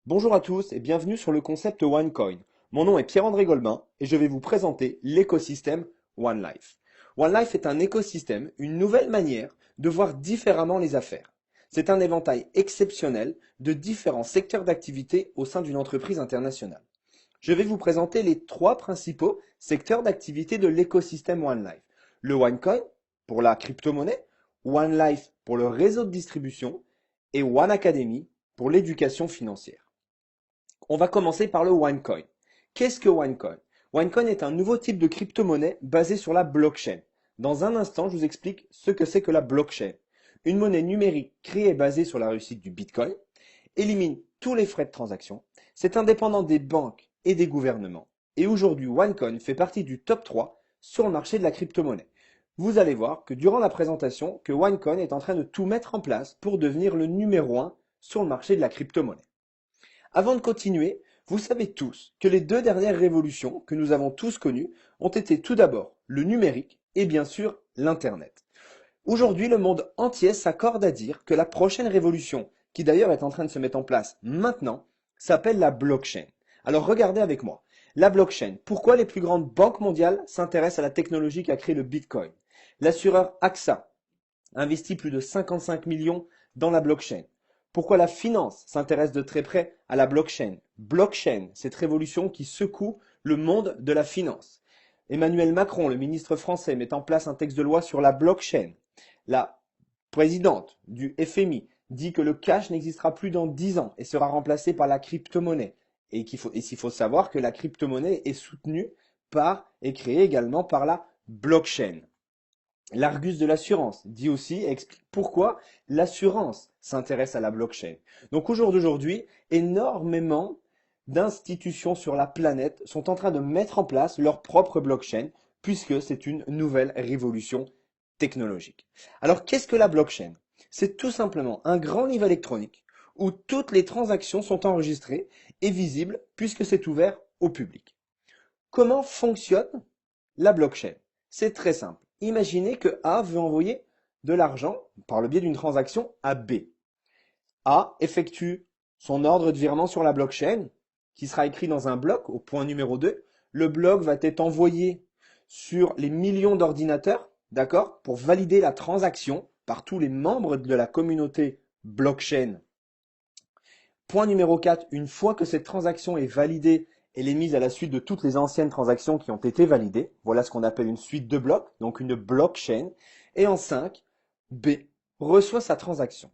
Bonjour à tous et bienvenue sur le concept OneCoin. Mon nom est Pierre-André Golbin et je vais vous présenter l'écosystème OneLife. OneLife est un écosystème, une nouvelle manière de voir différemment les affaires. C'est un éventail exceptionnel de différents secteurs d'activité au sein d'une entreprise internationale. Je vais vous présenter les trois principaux secteurs d'activité de l'écosystème OneLife. Le OneCoin pour la crypto-monnaie, OneLife pour le réseau de distribution et OneAcademy pour l'éducation financière. On va commencer par le OneCoin. Qu'est-ce que OneCoin? OneCoin est un nouveau type de crypto-monnaie basé sur la blockchain. Dans un instant, je vous explique ce que c'est que la blockchain. Une monnaie numérique créée et basée sur la réussite du Bitcoin, élimine tous les frais de transaction, c'est indépendant des banques et des gouvernements. Et aujourd'hui, OneCoin fait partie du top 3 sur le marché de la crypto-monnaie. Vous allez voir que durant la présentation, que OneCoin est en train de tout mettre en place pour devenir le numéro 1 sur le marché de la crypto-monnaie. Avant de continuer, vous savez tous que les deux dernières révolutions que nous avons tous connues ont été tout d'abord le numérique et bien sûr l'Internet. Aujourd'hui, le monde entier s'accorde à dire que la prochaine révolution, qui d'ailleurs est en train de se mettre en place maintenant, s'appelle la blockchain. Alors regardez avec moi. La blockchain, pourquoi les plus grandes banques mondiales s'intéressent à la technologie qui a créé le Bitcoin? L'assureur AXA investit plus de 55 millions dans la blockchain. Pourquoi la finance s'intéresse de très près à la blockchain? Blockchain, cette révolution qui secoue le monde de la finance. Emmanuel Macron, le ministre français, met en place un texte de loi sur la blockchain. La présidente du FMI dit que le cash n'existera plus dans 10 ans et sera remplacé par la crypto-monnaie. Et qu'il faut savoir que la crypto-monnaie est soutenue par et créée également par la blockchain. L'Argus de l'assurance dit aussi et explique pourquoi l'assurance s'intéresse à la blockchain. Donc au jour d'aujourd'hui, énormément d'institutions sur la planète sont en train de mettre en place leur propre blockchain puisque c'est une nouvelle révolution technologique. Alors qu'est-ce que la blockchain? C'est tout simplement un grand livre électronique où toutes les transactions sont enregistrées et visibles puisque c'est ouvert au public. Comment fonctionne la blockchain? C'est très simple. Imaginez que A veut envoyer de l'argent par le biais d'une transaction à B. A effectue son ordre de virement sur la blockchain, qui sera écrit dans un bloc au point numéro 2. Le bloc va être envoyé sur les millions d'ordinateurs, d'accord, pour valider la transaction par tous les membres de la communauté blockchain. Point numéro 4, une fois que cette transaction est validée, elle est mise à la suite de toutes les anciennes transactions qui ont été validées. Voilà ce qu'on appelle une suite de blocs, donc une blockchain. Et en 5, B reçoit sa transaction.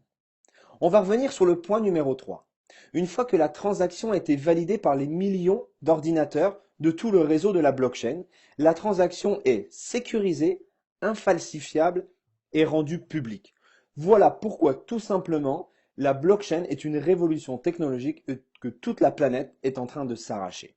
On va revenir sur le point numéro 3. Une fois que la transaction a été validée par les millions d'ordinateurs de tout le réseau de la blockchain, la transaction est sécurisée, infalsifiable et rendue publique. Voilà pourquoi tout simplement la blockchain est une révolution technologique que toute la planète est en train de s'arracher.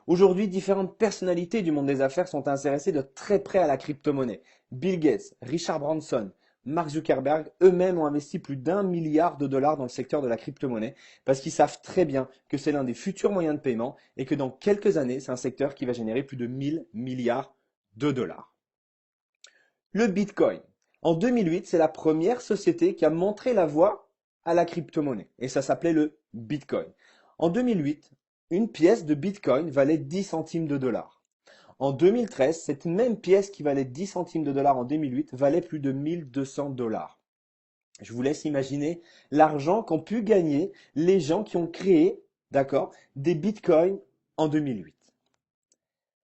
Aujourd'hui, différentes personnalités du monde des affaires sont intéressées de très près à la crypto-monnaie. Bill Gates, Richard Branson, Mark Zuckerberg, eux-mêmes ont investi plus d'1 milliard de dollars dans le secteur de la crypto-monnaie parce qu'ils savent très bien que c'est l'un des futurs moyens de paiement et que dans quelques années, c'est un secteur qui va générer plus de 1000 milliards de dollars. Le Bitcoin. En 2008, c'est la première société qui a montré la voie à la crypto-monnaie et ça s'appelait le Bitcoin. En 2008, une pièce de Bitcoin valait 10 centimes de dollars. En 2013, cette même pièce qui valait 10 centimes de dollars en 2008 valait plus de 1200 dollars. Je vous laisse imaginer l'argent qu'ont pu gagner les gens qui ont créé, d'accord, des Bitcoins en 2008.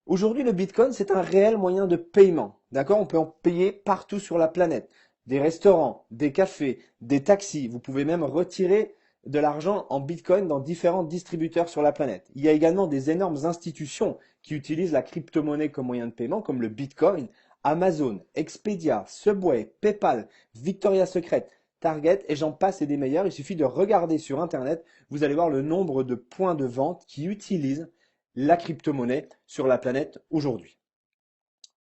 Aujourd'hui, le Bitcoin, c'est un réel moyen de paiement. D'accord? On peut en payer partout sur la planète. Des restaurants, des cafés, des taxis. Vous pouvez même retirer de l'argent en Bitcoin dans différents distributeurs sur la planète. Il y a également des énormes institutions qui utilisent la crypto-monnaie comme moyen de paiement, comme le Bitcoin, Amazon, Expedia, Subway, PayPal, Victoria's Secret, Target, et j'en passe et des meilleurs. Il suffit de regarder sur Internet. Vous allez voir le nombre de points de vente qui utilisent la crypto-monnaie sur la planète aujourd'hui.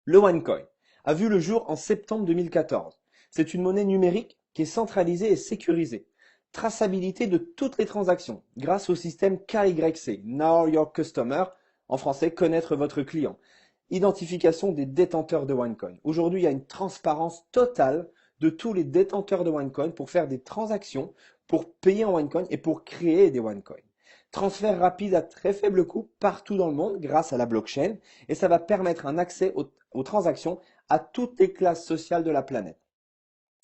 Le OneCoin a vu le jour en septembre 2014. C'est une monnaie numérique qui est centralisée et sécurisée. Traçabilité de toutes les transactions grâce au système KYC, Know Your Customer, en français connaître votre client. Identification des détenteurs de OneCoin. Aujourd'hui, il y a une transparence totale de tous les détenteurs de OneCoin pour faire des transactions, pour payer en OneCoin et pour créer des OneCoin. Transfert rapide à très faible coût partout dans le monde grâce à la blockchain et ça va permettre un accès aux transactions à toutes les classes sociales de la planète.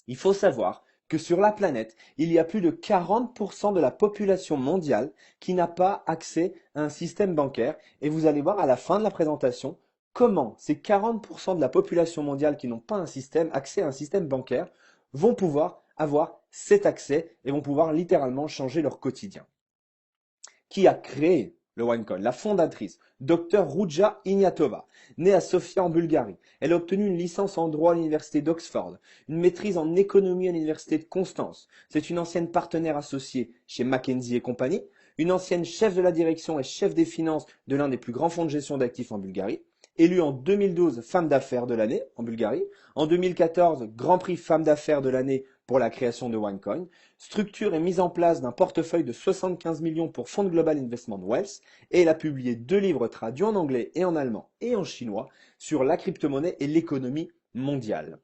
Il faut savoir que sur la planète, il y a plus de 40% de la population mondiale qui n'a pas accès à un système bancaire et vous allez voir à la fin de la présentation comment ces 40% de la population mondiale qui n'ont pas accès à un système bancaire vont pouvoir avoir cet accès et vont pouvoir littéralement changer leur quotidien. Qui a créé le OneCoin? La fondatrice, Dr Ruja Ignatova, née à Sofia en Bulgarie. Elle a obtenu une licence en droit à l'université d'Oxford, une maîtrise en économie à l'université de Constance. C'est une ancienne partenaire associée chez McKinsey et compagnie, une ancienne chef de la direction et chef des finances de l'un des plus grands fonds de gestion d'actifs en Bulgarie, élue en 2012 femme d'affaires de l'année en Bulgarie, en 2014 Grand Prix femme d'affaires de l'année pour la création de OneCoin, structure et mise en place d'un portefeuille de 75 millions pour Fund Global Investment Wealth, et elle a publié 2 livres traduits en anglais et en allemand et en chinois sur la crypto-monnaie et l'économie mondiale.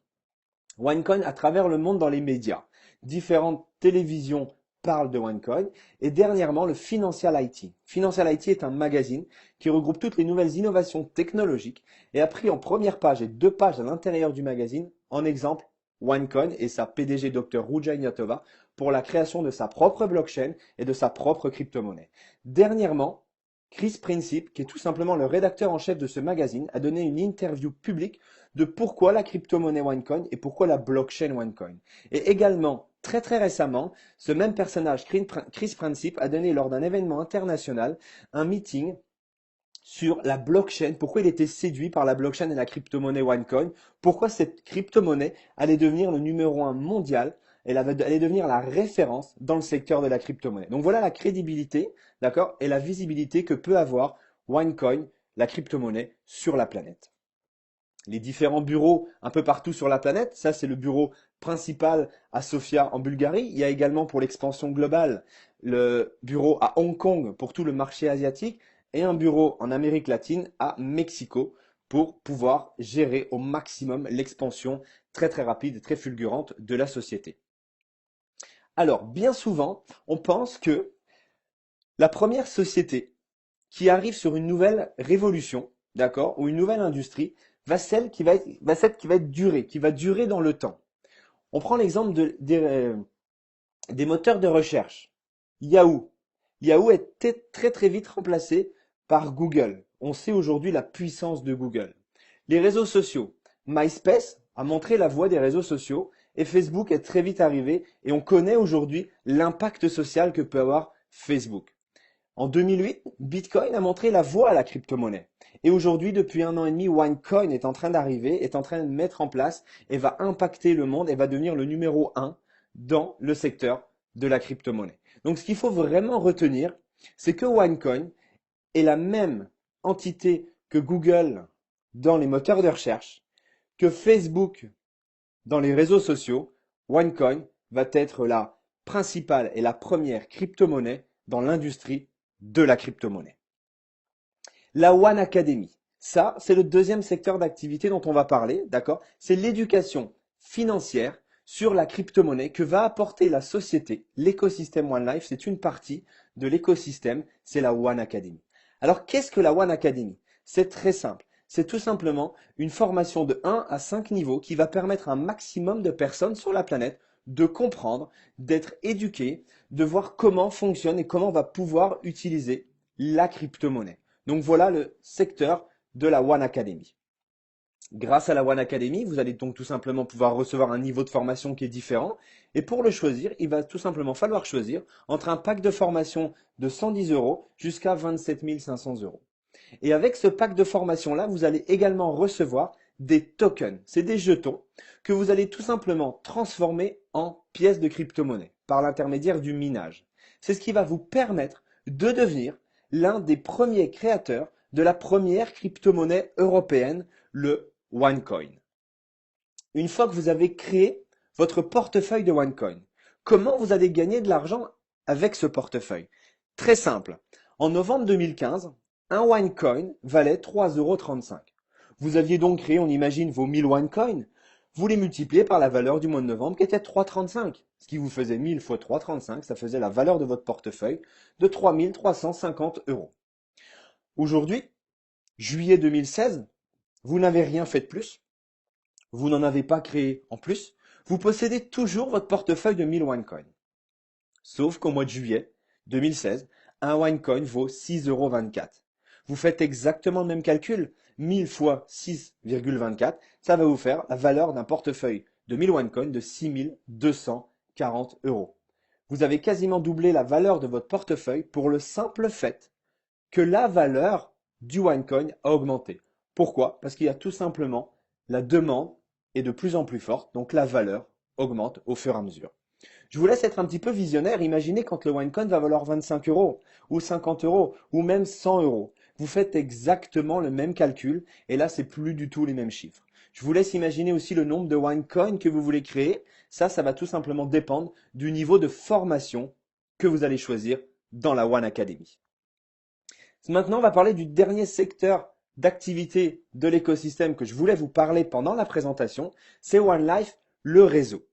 OneCoin à travers le monde dans les médias. Différentes télévisions parlent de OneCoin et dernièrement le Financial IT. Financial IT est un magazine qui regroupe toutes les nouvelles innovations technologiques et a pris en première page et 2 pages à l'intérieur du magazine en exemple OneCoin et sa PDG Dr Ruja Ignatova pour la création de sa propre blockchain et de sa propre crypto-monnaie. Dernièrement, Chris Princip, qui est tout simplement le rédacteur en chef de ce magazine, a donné une interview publique de pourquoi la crypto-monnaie OneCoin et pourquoi la blockchain OneCoin. Et également, très récemment, ce même personnage, Chris Princip, a donné lors d'un événement international un meeting sur la blockchain, pourquoi il était séduit par la blockchain et la crypto-monnaie OneCoin, pourquoi cette crypto-monnaie allait devenir le numéro 1 mondial, elle allait devenir la référence dans le secteur de la crypto-monnaie. Donc voilà la crédibilité, d'accord, et la visibilité que peut avoir OneCoin, la crypto-monnaie, sur la planète. Les différents bureaux un peu partout sur la planète, ça c'est le bureau principal à Sofia en Bulgarie. Il y a également pour l'expansion globale le bureau à Hong Kong pour tout le marché asiatique et un bureau en Amérique latine à Mexico pour pouvoir gérer au maximum l'expansion très rapide et très fulgurante de la société. Alors, bien souvent, on pense que la première société qui arrive sur une nouvelle révolution, d'accord, ou une nouvelle industrie, va celle qui va durer dans le temps. On prend l'exemple des moteurs de recherche. Yahoo. Yahoo est très vite remplacé par Google. On sait aujourd'hui la puissance de Google. Les réseaux sociaux. MySpace a montré la voie des réseaux sociaux et Facebook est très vite arrivé et on connaît aujourd'hui l'impact social que peut avoir Facebook. En 2008, Bitcoin a montré la voie à la crypto-monnaie. Et aujourd'hui, depuis 1 an et demi, OneCoin est en train d'arriver, est en train de mettre en place et va impacter le monde et va devenir le numéro 1 dans le secteur de la crypto-monnaie. Donc ce qu'il faut vraiment retenir, c'est que OneCoin est la même entité que Google dans les moteurs de recherche, que Facebook dans les réseaux sociaux. OneCoin va être la principale et la première crypto-monnaie dans l'industrie de la crypto-monnaie. La One Academy, ça, c'est le deuxième secteur d'activité dont on va parler, d'accord? C'est l'éducation financière sur la crypto-monnaie que va apporter la société, l'écosystème One Life, c'est une partie de l'écosystème, c'est la One Academy. Alors, qu'est-ce que la One Academy? C'est très simple. C'est tout simplement une formation de 1 à 5 niveaux qui va permettre à un maximum de personnes sur la planète de comprendre, d'être éduquées, de voir comment fonctionne et comment on va pouvoir utiliser la crypto-monnaie. Donc voilà le secteur de la One Academy. Grâce à la One Academy, vous allez donc tout simplement pouvoir recevoir un niveau de formation qui est différent. Et pour le choisir, il va tout simplement falloir choisir entre un pack de formation de 110 € jusqu'à 27 500 €. Et avec ce pack de formation-là, vous allez également recevoir des tokens. C'est des jetons que vous allez tout simplement transformer en pièces de crypto-monnaie par l'intermédiaire du minage. C'est ce qui va vous permettre de devenir l'un des premiers créateurs de la première crypto-monnaie européenne, le OneCoin. Une fois que vous avez créé votre portefeuille de OneCoin, comment vous allez gagner de l'argent avec ce portefeuille? Très simple. En novembre 2015, un OneCoin valait 3,35 €. Vous aviez donc créé, on imagine, vos 1000 OneCoin. vous les multipliez par la valeur du mois de novembre qui était 3,35. Ce qui vous faisait 1000 fois 3,35, ça faisait la valeur de votre portefeuille de 3 350 euros. Aujourd'hui, juillet 2016, vous n'avez rien fait de plus, vous n'en avez pas créé en plus, vous possédez toujours votre portefeuille de 1000 OneCoin. Sauf qu'au mois de juillet 2016, un OneCoin vaut 6,24 €. Vous faites exactement le même calcul, 1000 fois 6,24, ça va vous faire la valeur d'un portefeuille de 1000 OneCoin de 6240 euros. Vous avez quasiment doublé la valeur de votre portefeuille pour le simple fait que la valeur du OneCoin a augmenté. Pourquoi? Parce qu'il y a tout simplement la demande est de plus en plus forte, donc la valeur augmente au fur et à mesure. Je vous laisse être un petit peu visionnaire. Imaginez quand le OneCoin va valoir 25 euros, ou 50 euros, ou même 100 euros. Vous faites exactement le même calcul, et là, c'est plus du tout les mêmes chiffres. Je vous laisse imaginer aussi le nombre de OneCoin que vous voulez créer. Ça va tout simplement dépendre du niveau de formation que vous allez choisir dans la One Academy. Maintenant, on va parler du dernier secteur d'activité de l'écosystème que je voulais vous parler pendant la présentation. C'est OneLife, le réseau.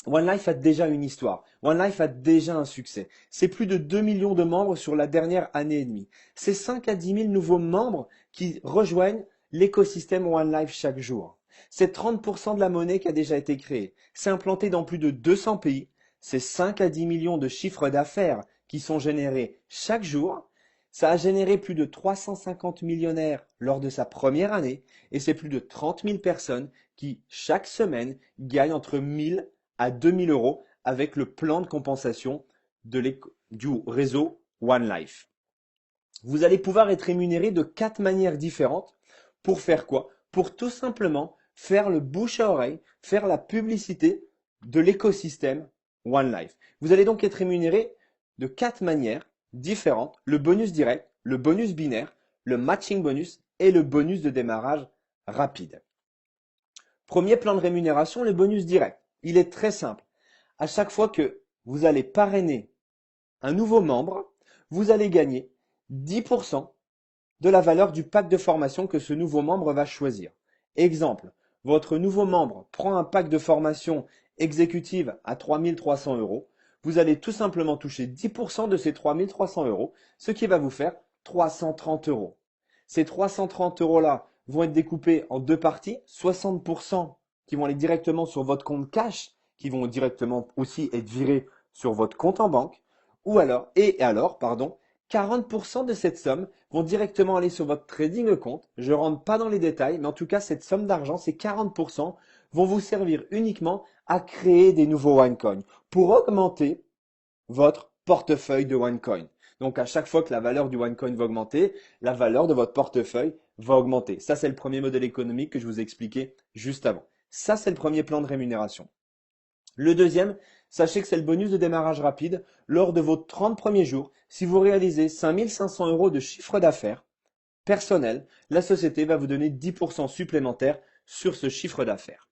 OneLife a déjà une histoire. OneLife a déjà un succès. C'est plus de 2 millions de membres sur la dernière année et demie. C'est 5 à 10 000 nouveaux membres qui rejoignent l'écosystème OneLife chaque jour. C'est 30% de la monnaie qui a déjà été créée. C'est implanté dans plus de 200 pays. C'est 5 à 10 millions de chiffres d'affaires qui sont générés chaque jour. Ça a généré plus de 350 millionnaires lors de sa première année et c'est plus de 30 000 personnes qui, chaque semaine, gagnent entre 1000 à 2000 euros avec le plan de compensation du réseau OneLife. Vous allez pouvoir être rémunéré de 4 manières différentes. Pour faire quoi? Pour tout simplement faire le bouche à oreille, faire la publicité de l'écosystème OneLife. Vous allez donc être rémunéré de 4 manières différentes: le bonus direct, le bonus binaire, le matching bonus et le bonus de démarrage rapide. Premier plan de rémunération, le bonus direct. Il est très simple. À chaque fois que vous allez parrainer un nouveau membre, vous allez gagner 10% de la valeur du pack de formation que ce nouveau membre va choisir. Exemple, votre nouveau membre prend un pack de formation exécutive à 3300 euros. Vous allez tout simplement toucher 10% de ces 3300 euros, ce qui va vous faire 330 euros. Ces 330 euros-là vont être découpés en deux parties, 60% qui vont aller directement sur votre compte cash, qui vont directement aussi être virés sur votre compte en banque, et alors, 40% de cette somme vont directement aller sur votre trading compte. Je ne rentre pas dans les détails, mais en tout cas, cette somme d'argent, ces 40%, vont vous servir uniquement à créer des nouveaux OneCoin pour augmenter votre portefeuille de OneCoin. Donc, à chaque fois que la valeur du OneCoin va augmenter, la valeur de votre portefeuille va augmenter. Ça, c'est le premier modèle économique que je vous ai expliqué juste avant. Ça, c'est le premier plan de rémunération. Le deuxième, sachez que c'est le bonus de démarrage rapide. Lors de vos 30 premiers jours, si vous réalisez 5 500 euros de chiffre d'affaires personnel, la société va vous donner 10% supplémentaire sur ce chiffre d'affaires.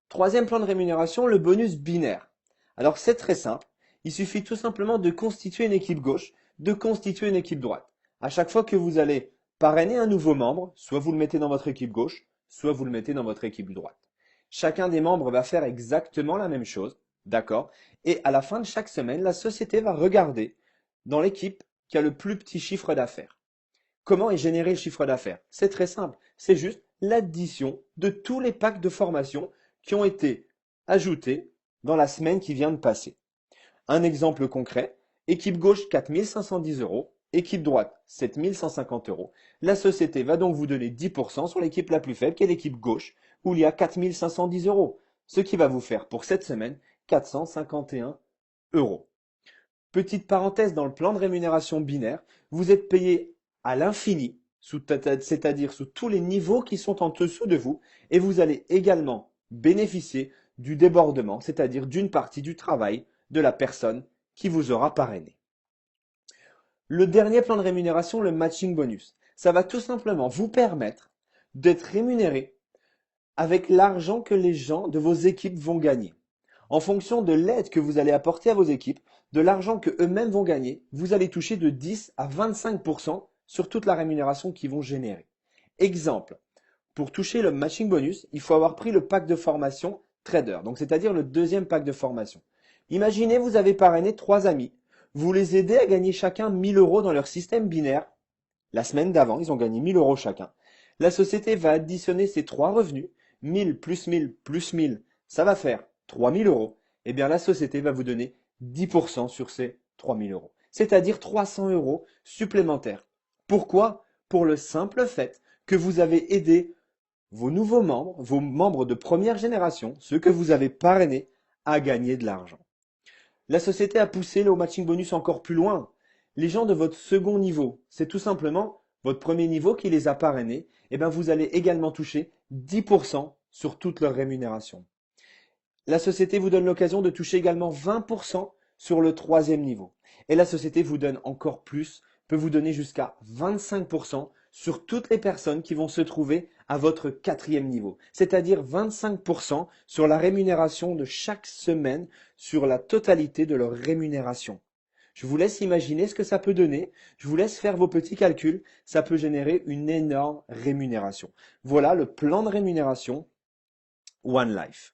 Troisième plan de rémunération, le bonus binaire. Alors c'est très simple, il suffit tout simplement de constituer une équipe gauche, de constituer une équipe droite. À chaque fois que vous allez parrainer un nouveau membre, soit vous le mettez dans votre équipe gauche, soit vous le mettez dans votre équipe droite. Chacun des membres va faire exactement la même chose, d'accord? Et à la fin de chaque semaine, la société va regarder dans l'équipe qui a le plus petit chiffre d'affaires. Comment est généré le chiffre d'affaires? C'est très simple, c'est juste l'addition de tous les packs de formation qui ont été ajoutés dans la semaine qui vient de passer. Un exemple concret, équipe gauche 4 510 euros, équipe droite 7 150 euros. La société va donc vous donner 10% sur l'équipe la plus faible qui est l'équipe gauche où il y a 4 510 euros, ce qui va vous faire pour cette semaine 451 euros. Petite parenthèse dans le plan de rémunération binaire, vous êtes payé à l'infini, c'est-à-dire sous tous les niveaux qui sont en dessous de vous, et vous allez également bénéficier du débordement, c'est-à-dire d'une partie du travail de la personne qui vous aura parrainé. Le dernier plan de rémunération, le matching bonus, ça va tout simplement vous permettre d'être rémunéré avec l'argent que les gens de vos équipes vont gagner. En fonction de l'aide que vous allez apporter à vos équipes, de l'argent que eux-mêmes vont gagner, vous allez toucher de 10 à 25% sur toute la rémunération qu'ils vont générer. Exemple, pour toucher le matching bonus, il faut avoir pris le pack de formation Trader, donc c'est-à-dire le deuxième pack de formation. Imaginez, vous avez parrainé 3 amis, vous les aidez à gagner chacun 1000 euros dans leur système binaire. La semaine d'avant, ils ont gagné 1000 euros chacun. La société va additionner ces 3 revenus, 1000 plus 1000 plus 1000, ça va faire 3000 euros. Eh bien, la société va vous donner 10% sur ces 3000 euros, c'est-à-dire 300 euros supplémentaires. Pourquoi? Pour le simple fait que vous avez aidé vos nouveaux membres, vos membres de première génération, ceux que vous avez parrainés, à gagner de l'argent. La société a poussé le matching bonus encore plus loin. Les gens de votre second niveau, c'est tout simplement votre premier niveau qui les a parrainés, et bien vous allez également toucher 10% sur toute leur rémunération. La société vous donne l'occasion de toucher également 20% sur le troisième niveau. Et la société vous donne encore plus, peut vous donner jusqu'à 25% sur toutes les personnes qui vont se trouver à votre quatrième niveau. C'est-à-dire 25% sur la rémunération de chaque semaine, sur la totalité de leur rémunération. Je vous laisse imaginer ce que ça peut donner. Je vous laisse faire vos petits calculs. Ça peut générer une énorme rémunération. Voilà le plan de rémunération One Life.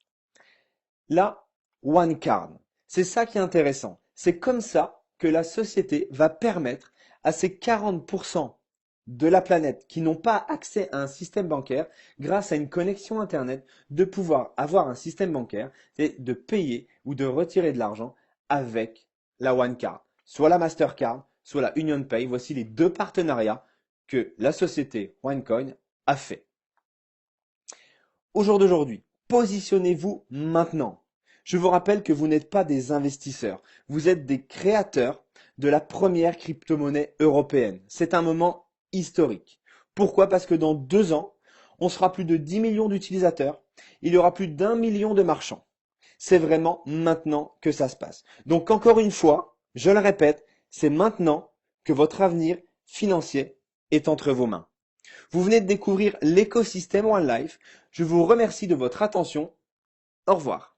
Là, One Card. C'est ça qui est intéressant. C'est comme ça que la société va permettre à ces 40% de la planète qui n'ont pas accès à un système bancaire, grâce à une connexion Internet, de pouvoir avoir un système bancaire et de payer ou de retirer de l'argent avec la One Card. Soit la Mastercard, soit la UnionPay. Voici les 2 partenariats que la société OneCoin a fait. Au jour d'aujourd'hui, positionnez-vous maintenant. Je vous rappelle que vous n'êtes pas des investisseurs, vous êtes des créateurs de la première crypto-monnaie européenne. C'est un moment historique. Pourquoi? Parce que dans 2 ans, on sera plus de 10 millions d'utilisateurs, il y aura plus d'1 million de marchands. C'est vraiment maintenant que ça se passe. Donc encore une fois, je le répète, c'est maintenant que votre avenir financier est entre vos mains. Vous venez de découvrir l'écosystème One Life. Je vous remercie de votre attention. Au revoir.